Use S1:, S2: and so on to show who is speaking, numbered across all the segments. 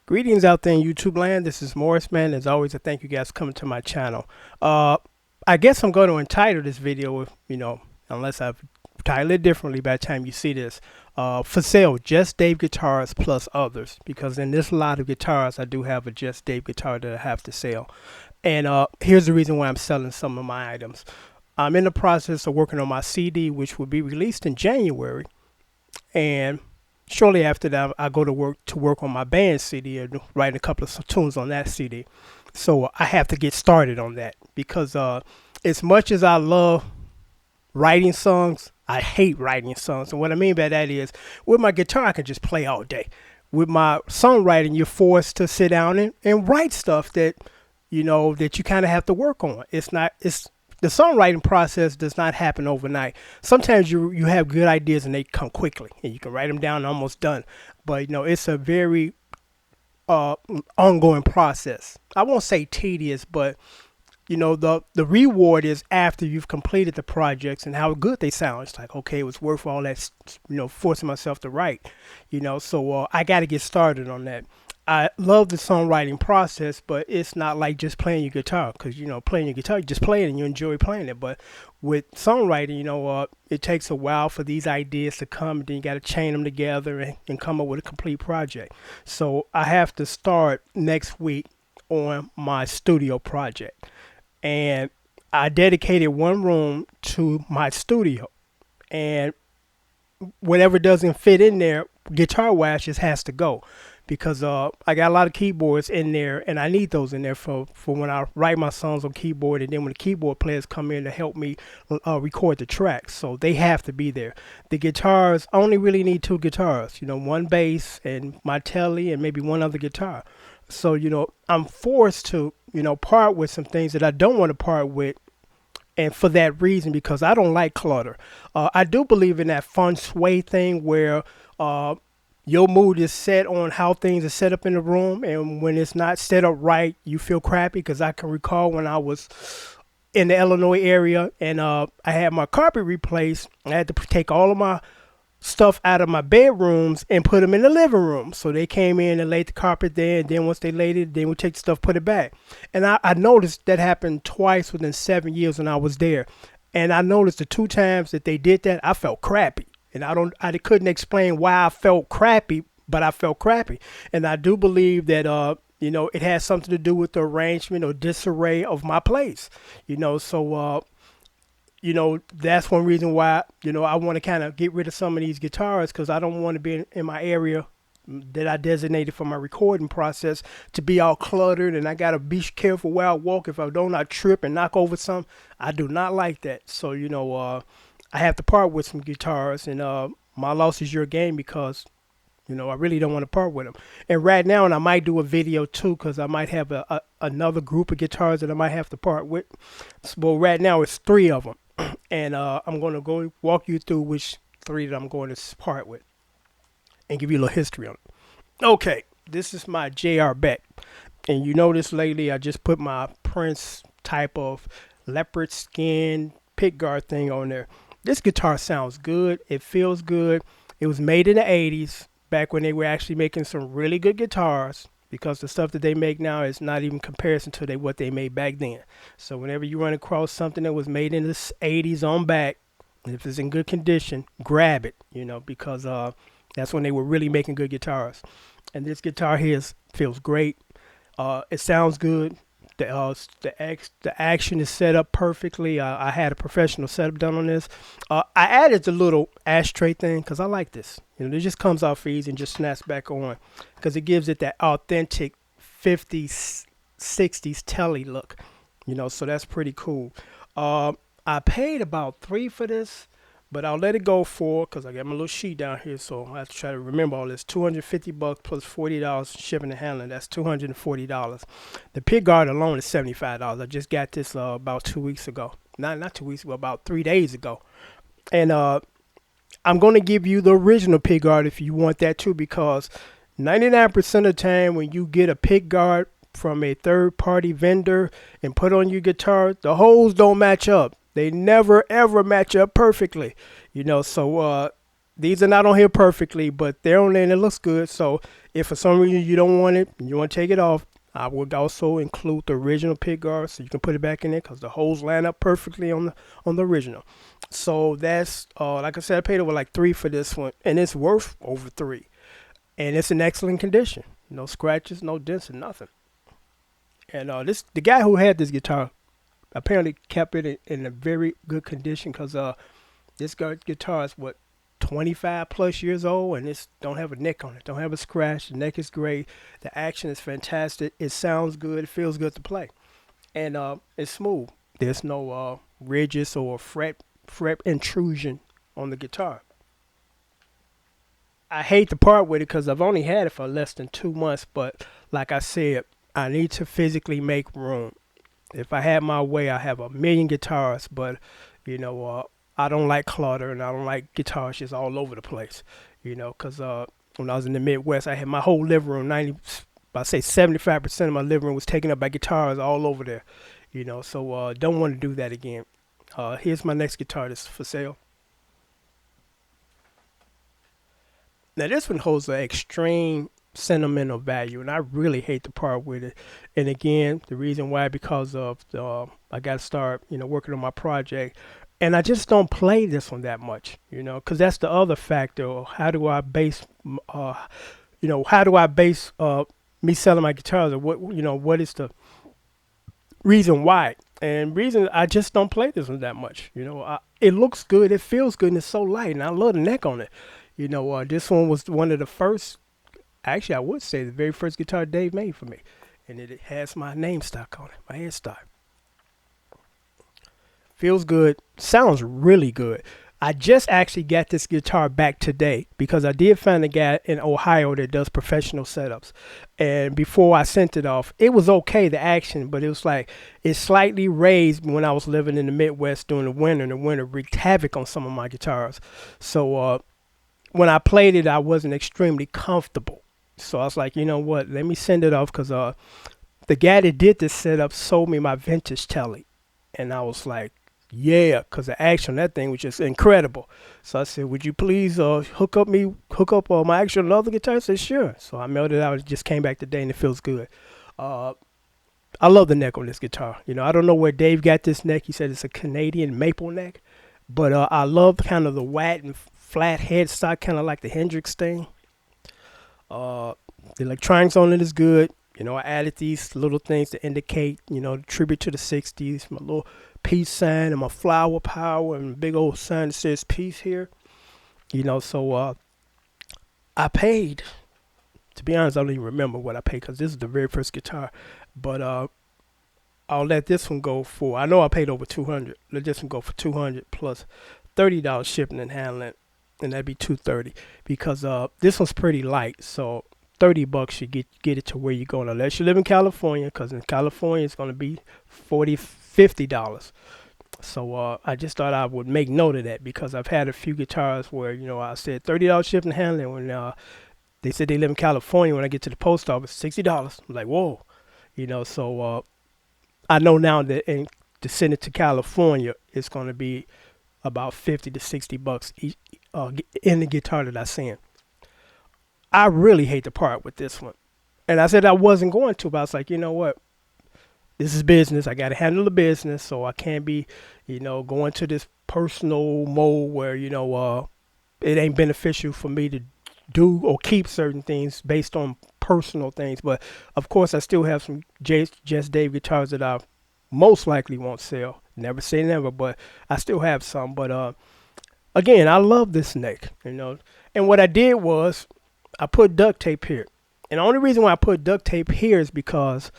S1: Greetings out there in YouTube land. This is Morris, man. As always, I thank you guys for coming to my channel. Uh, I guess I'm going to entitle this video, unless I've titled it differently by the time you see this, for sale, Just Dave guitars plus others. Because in this lot of guitars, I do have a Just Dave guitar that I have to sell. And here's the reason why I'm selling some of my items. I'm in the process of working on my CD, which will be released in January. And shortly after that, I go to work on my band CD and write a couple of tunes on that CD. So I have to get started on that because as much as I love writing songs, I hate writing songs. And what I mean by that is, with my guitar, I can just play all day. With my songwriting, you're forced to sit down and write stuff that that you kind of have to work on. It's the songwriting process does not happen overnight. Sometimes you have good ideas and they come quickly and you can write them down and almost done. But it's a very ongoing process. I won't say tedious, but the reward is after you've completed the projects and how good they sound. It's like, okay, it was worth all that, forcing myself to write. So I got to get started on that. I love the songwriting process, but it's not like just playing your guitar, because playing your guitar, you just play it and you enjoy playing it. But with songwriting, it takes a while for these ideas to come, and then you got to chain them together and come up with a complete project. So I have to start next week on my studio project, and I dedicated one room to my studio, and whatever doesn't fit in there guitar wise just has to go, because I got a lot of keyboards in there and I need those in there for when I write my songs on keyboard, and then when the keyboard players come in to help me record the tracks, so they have to be there. The guitars, I only really need two guitars, one bass and my Telly and maybe one other guitar. So I'm forced to part with some things that I don't want to part with, and for that reason, because I don't like clutter. I do believe in that feng shui thing where your mood is set on how things are set up in the room, and when it's not set up right, you feel crappy. Because I can recall when I was in the Illinois area and I had my carpet replaced, I had to take all of my stuff out of my bedrooms and put them in the living room. So they came in and laid the carpet there, and then once they laid it, then we take the stuff, put it back. And I noticed that happened twice within 7 years when I was there. And I noticed the two times that they did that, I felt crappy. And I couldn't explain why I felt crappy, but I felt crappy. And I do believe that it has something to do with the arrangement or disarray of my place. So that's one reason why, I want to kind of get rid of some of these guitars, because I don't want to be in my area that I designated for my recording process to be all cluttered, and I got to be careful where I walk. If I don't, I trip and knock over some. I do not like that. So, I have to part with some guitars, and my loss is your gain, because I really don't want to part with them. And right now, and I might do a video too, because I might have another group of guitars that I might have to part with. So right now it's three of them. And I'm going to go walk you through which three that I'm going to part with and give you a little history on it. Okay, this is my JR Beck. And you notice lately I just put my Prince type of leopard skin pickguard thing on there. This guitar sounds good. It feels good. It was made in the 80s, back when they were actually making some really good guitars, because the stuff that they make now is not even comparison to what they made back then. So whenever you run across something that was made in the 80s on back, and if it's in good condition, grab it, because that's when they were really making good guitars. And this guitar here feels great. It sounds good. The action is set up perfectly. I had a professional setup done on this. I added the little ashtray thing because I like this. It just comes off easy and just snaps back on, because it gives it that authentic 50s, 60s Telly look. So that's pretty cool. I paid about $3 for this, but I'll let it go for, because I got my little sheet down here, so I have to try to remember all this. $250 plus $40 shipping and handling. That's $240. The pick guard alone is $75. I just got this about 2 weeks ago. Not 2 weeks ago, about 3 days ago. And I'm going to give you the original pick guard if you want that too, because 99% of the time when you get a pick guard from a third-party vendor and put on your guitar, the holes don't match up. They never ever match up perfectly, so These are not on here perfectly, but they're on there and it looks good. So if for some reason you don't want it, you want to take it off, I would also include the original pick guard so you can put it back in there because the holes line up perfectly on the original. So that's like I said, I paid over like three for this one, and it's worth over three, and it's in excellent condition. No scratches, no dents, and nothing. And this the guy who had this guitar apparently kept it in a very good condition because this guitar is what 25 plus years old and it's don't have a nick on it, don't have a scratch. The neck is great, the action is fantastic, it sounds good, it feels good to play, and it's smooth. There's no ridges or fret intrusion on the guitar. I hate to part with it because I've only had it for less than 2 months, but like I said, I need to physically make room. If I had my way, I have a million guitars, but you know, I don't like clutter and I don't like guitars just all over the place. You know, because when I was in the Midwest, I had my whole living room. I say 75% of my living room was taken up by guitars all over there. You know, so don't want to do that again. Here's my next guitar that's for sale. Now this one holds an extreme sentimental value, and I really hate to part with it. And again, the reason why because of I got to start working on my project, and I just don't play this one that much, because that's the other factor. How do I base, how do I base me selling my guitars, or what is the reason why? And reason I just don't play this one that much. It looks good, it feels good, and it's so light, and I love the neck on it. This one was one of the first. Actually, I would say the very first guitar Dave made for me, and it has my name stock on it, my headstock. Feels good, sounds really good. I just actually got this guitar back today because I did find a guy in Ohio that does professional setups. And before I sent it off, it was okay, the action, but it was like it slightly raised when I was living in the Midwest during the winter, and the winter wreaked havoc on some of my guitars. So when I played it, I wasn't extremely comfortable. So I was like, you know what, let me send it off because the guy that did this setup sold me my vintage Telly. And I was like, yeah, because the action on that thing was just incredible. So I said, would you please hook up my action on another guitar? I said, sure. So I mailed it out. It just came back today and it feels good. Uh, I love the neck on this guitar. I don't know where Dave got this neck. He said it's a Canadian maple neck. But I love kind of the wide and flat headstock, kind of like the Hendrix thing. The electronics on it is good. I added these little things to indicate, the tribute to the 60s, my little peace sign and my flower power and a big old sign that says peace here. So I paid, to be honest, I don't even remember what I paid because this is the very first guitar. But I'll let this one go for, I know I paid over 200. Let this one go for 200 plus $30 shipping and handling, and that'd be 230 because this one's pretty light. So $30 should get it to where you're going, unless you live in California, because in California it's going to be $40-50. So I just thought I would make note of that because I've had a few guitars where I said $30 shipping and handling when they said they live in California. When I get to the post office, $60. I'm like, whoa, So I know now that to send it to California, it's going to be about $50 to $60 each, in the guitar that I send. I really hate to part with this one. And I said I wasn't going to, but I was like, you know what? This is business. I got to handle the business, so I can't be, going to this personal mode where, it ain't beneficial for me to do or keep certain things based on personal things. But, of course, I still have some Just Dave guitars that I most likely won't sell. Never say never, but I still have some. But, again, I love this neck, And what I did was I put duct tape here. And the only reason why I put duct tape here is because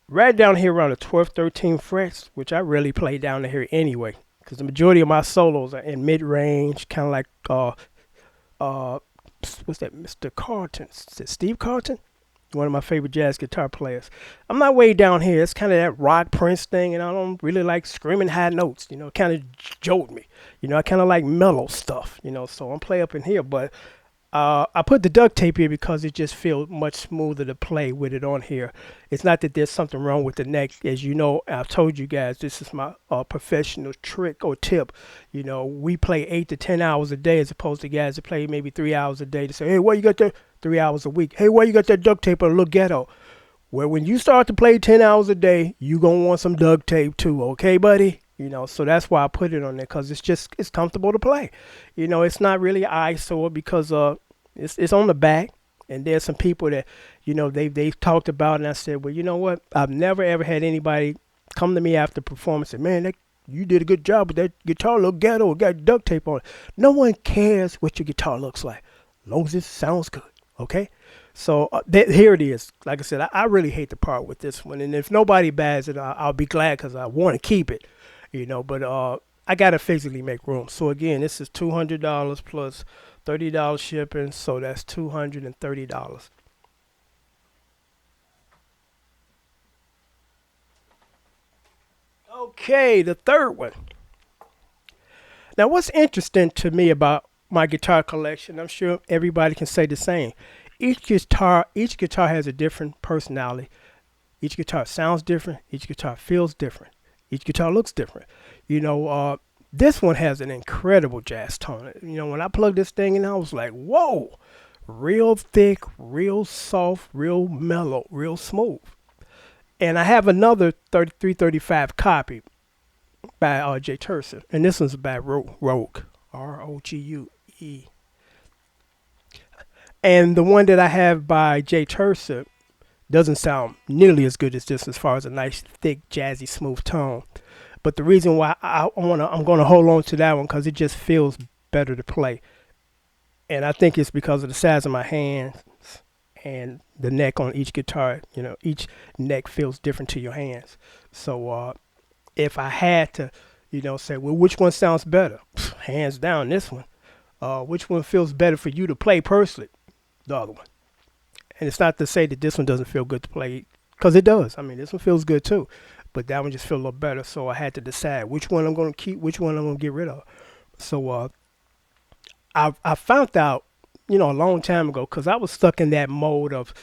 S1: right down here around the 12th, 13th frets, which I rarely play down here anyway, because the majority of my solos are in mid-range, kind of like, what's that, Mr. Carlton? Is it Steve Carlton? One of my favorite jazz guitar players. I'm not way down here. It's kind of that rock Prince thing, and I don't really like screaming high notes. Kind of jolt me. I kind of like mellow stuff, so I'm play up in here, but I put the duct tape here because it just feels much smoother to play with it on here. It's not that there's something wrong with the neck. As you know, I've told you guys, this is my professional trick or tip. You know, we play 8 to 10 hours a day as opposed to guys that play maybe 3 hours a day to say, hey, why you got that 3 hours a week? Hey, why you got that duct tape on a little ghetto? Well, when you start to play 10 hours a day, you going to want some duct tape too, okay, buddy? You know, so that's why I put it on there because it's comfortable to play. You know, it's not really an eyesore because it's on the back. And there's some people that, you know, they've talked about it, and I said, well, you know what? I've never ever had anybody come to me after performance and say, man, you did a good job with that guitar, look ghetto, got duct tape on it. No one cares what your guitar looks like, as long as it sounds good, okay? So here it is. Like I said, I really hate to part with this one, and if nobody buys it, I'll be glad because I want to keep it, you know. But I gotta physically make room. So again, this is $200 plus $30 shipping, so that's $230. Okay, the third one. Now, what's interesting to me about my guitar collection, I'm sure everybody can say the same. Each guitar has a different personality. Each guitar sounds different. Each guitar feels different. Each guitar looks different. You know, this one has an incredible jazz tone. You know, when I plugged this thing in, I was like, whoa, real thick, real soft, real mellow, real smooth. And I have another 335 copy by Jay Terser, and this one's by Rogue, Rogue. And the one that I have by Jay Terser doesn't sound nearly as good as this, as far as a nice, thick, jazzy, smooth tone. But the reason why I'm gonna hold on to that one because it just feels better to play, and I think it's because of the size of my hands and the neck on each guitar. You know, each neck feels different to your hands. So if I had to, you know, say, well, which one sounds better? Hands down, this one. Which one feels better for you to play personally? The other one. And it's not to say that this one doesn't feel good to play, because it does. I mean, this one feels good too, but that one just feels a little better. So I had to decide which one I'm going to keep, which one I'm going to get rid of. So I found out, you know, a long time ago, because I was stuck in that mode of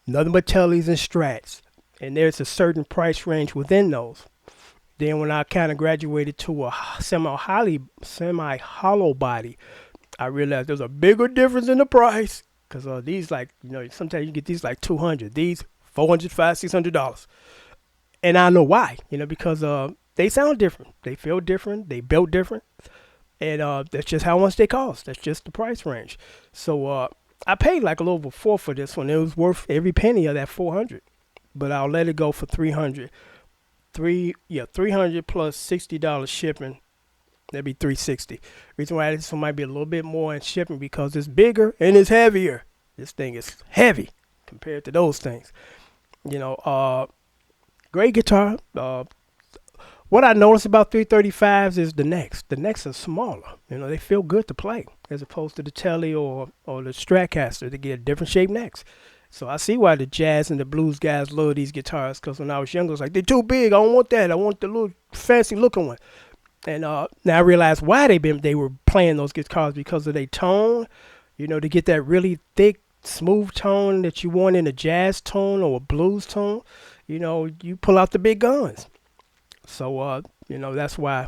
S1: nothing but Tellys and Strats, and there's a certain price range within those. Then when I kind of graduated to a semi hollow body, I realized there's a bigger difference in the price. Cause these, like, you know, sometimes you get these like 200, these 400, 500, $600, and I know why. You know, because they sound different, they feel different, they built different, and that's just how much they cost. That's just the price range. So I paid like a little over four for this one. It was worth every penny of that 400, but I'll let it go for 300. 300 plus $60 shipping. That'd be 360. Reason why this one might be a little bit more in shipping because it's bigger and it's heavier. This thing is heavy compared to those things. You know, great guitar. What I noticed about 335s is the necks. The necks are smaller. You know, they feel good to play as opposed to the Telly or the Stratocaster. They get different shaped necks. So I see why the jazz and the blues guys love these guitars, because when I was younger, I was like, they're too big. I don't want that. I want the little fancy looking one. And now I realize why they were playing those guitars, because of their tone. You know, to get that really thick, smooth tone that you want in a jazz tone or a blues tone. You know, you pull out the big guns. So you know, that's why.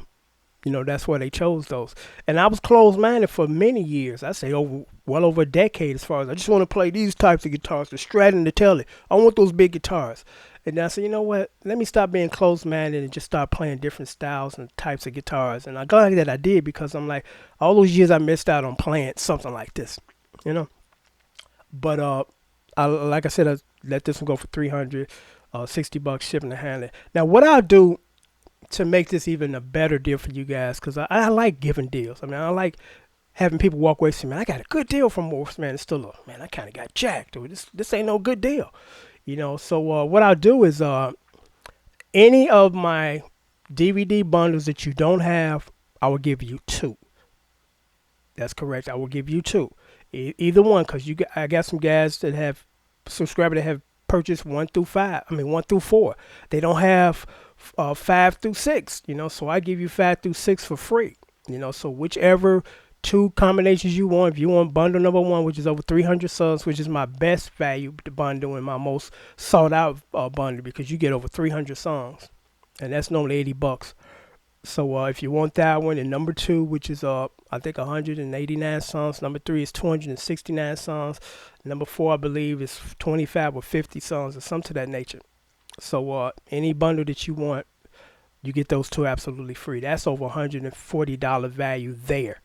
S1: You know, that's why they chose those. And I was closed-minded for many years. I say well over a decade, as far as I just want to play these types of guitars, the Strat and the Telly. I want those big guitars. And I said, you know what? Let me stop being closed-minded and just start playing different styles and types of guitars. And I'm glad that I did, because I'm like, all those years I missed out on playing something like this, you know. But like I said, I let this one go for 300, $60 shipping and handling. Now, what I'll do to make this even a better deal for you guys, because I like giving deals. I mean, I like having people walk away saying, man, I got a good deal from Morphs, man. It's still man, I kind of got jacked, or this ain't no good deal. You know, so what I'll do is any of my DVD bundles that you don't have, I will give you two. That's correct. I will give you two. Either one, because I got some guys that have subscribers that have purchased 1 through 5. I mean 1 through 4. They don't have 5 through 6. You know, so I give you 5 through 6 for free. You know, so whichever two combinations you want. If you want bundle number one, which is over 300 songs, which is my best value bundle and my most sought out bundle because you get over 300 songs, and that's normally $80. So if you want that one, and number two, which is I think 189 songs. Number three is 269 songs. Number four, I believe, is 25 or 50 songs or something to that nature. So any bundle that you want, you get those two absolutely free. That's over $140 value there.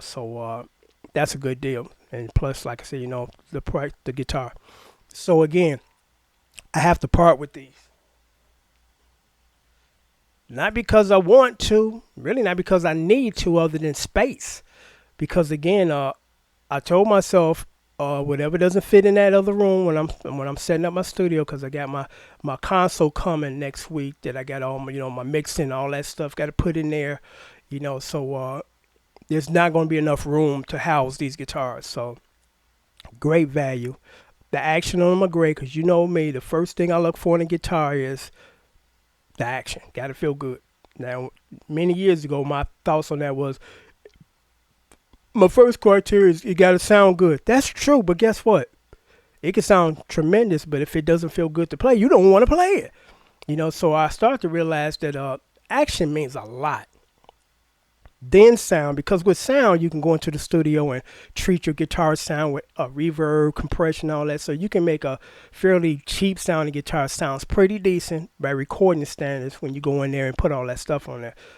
S1: So that's a good deal. And plus, like I said, the price, the guitar. So again, I have to part with these. Not because I want to, really not because I need to, other than space. Because again, I told myself, whatever doesn't fit in that other room when I'm setting up my studio, because I got my console coming next week that I got all my my mixing, all that stuff got to put in there, So there's not going to be enough room to house these guitars. So great value. The action on them are great because you know me. The first thing I look for in a guitar is the action. Got to feel good. Now, many years ago, my thoughts on that was my first criteria is it got to sound good. That's true, but guess what? It can sound tremendous, but if it doesn't feel good to play, you don't want to play it. So I started to realize that action means a lot. Then sound, because with sound, you can go into the studio and treat your guitar sound with a reverb, compression, all that. So you can make a fairly cheap sounding guitar sounds pretty decent by recording standards when you go in there and put all that stuff on there.